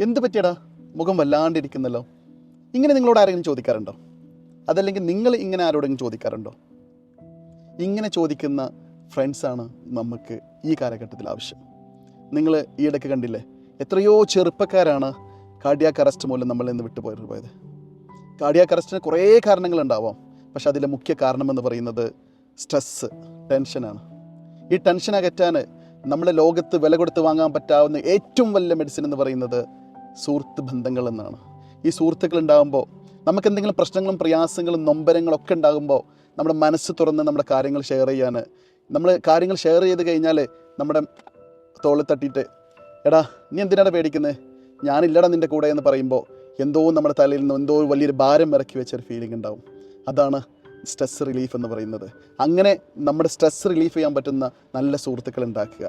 എന്ത് പറ്റിയടാ, മുഖം വല്ലാണ്ടിരിക്കുന്നല്ലോ? ഇങ്ങനെ നിങ്ങളോട് ആരെങ്കിലും ചോദിക്കാറുണ്ടോ? അതല്ലെങ്കിൽ നിങ്ങൾ ഇങ്ങനെ ആരോടെങ്കിലും ചോദിക്കാറുണ്ടോ? ഇങ്ങനെ ചോദിക്കുന്ന ഫ്രണ്ട്സാണ് നമുക്ക് ഈ കാലഘട്ടത്തിൽ ആവശ്യം. നിങ്ങൾ ഈയിടയ്ക്ക് കണ്ടില്ലേ, എത്രയോ ചെറുപ്പക്കാരാണ് കാർഡിയാക് അറസ്റ്റ് മൂലം നമ്മളിൽ നിന്ന് വിട്ടുപോയത്. കാർഡിയാക് അറസ്റ്റിന് കുറേ കാരണങ്ങളുണ്ടാവാം, പക്ഷെ അതിലെ മുഖ്യ കാരണമെന്ന് പറയുന്നത് സ്ട്രെസ്സ്, ടെൻഷനാണ്. ഈ ടെൻഷൻ അകറ്റാൻ നമ്മുടെ ലോകത്ത് വില കൊടുത്ത് വാങ്ങാൻ പറ്റാവുന്ന ഏറ്റവും വലിയ മെഡിസിൻ എന്ന് പറയുന്നത് സുഹൃത്ത് ബന്ധങ്ങൾ എന്നാണ്. ഈ സുഹൃത്തുക്കൾ ഉണ്ടാകുമ്പോൾ നമുക്ക് എന്തെങ്കിലും പ്രശ്നങ്ങളും പ്രയാസങ്ങളും നൊമ്പരങ്ങളൊക്കെ ഉണ്ടാകുമ്പോൾ നമ്മുടെ മനസ്സ് തുറന്ന് നമ്മുടെ കാര്യങ്ങൾ ഷെയർ ചെയ്യാൻ, നമ്മൾ കാര്യങ്ങൾ ഷെയർ ചെയ്ത് കഴിഞ്ഞാൽ നമ്മുടെ തോളിൽ തട്ടിയിട്ട് എടാ നീ എന്തിനാണ് പേടിക്കുന്നത്, ഞാനില്ലടാ നിൻ്റെ കൂടെ എന്ന് പറയുമ്പോൾ എന്തോ നമ്മുടെ തലയിൽ നിന്ന് എന്തോ വലിയൊരു ഭാരം ഇറക്കി വെച്ചൊരു ഫീലിംഗ് ഉണ്ടാവും. അതാണ് സ്ട്രെസ് റിലീഫ് എന്ന് പറയുന്നത്. അങ്ങനെ നമ്മുടെ സ്ട്രെസ് റിലീഫ് ചെയ്യാൻ പറ്റുന്ന നല്ല സുഹൃത്തുക്കൾ ഉണ്ടാക്കുക.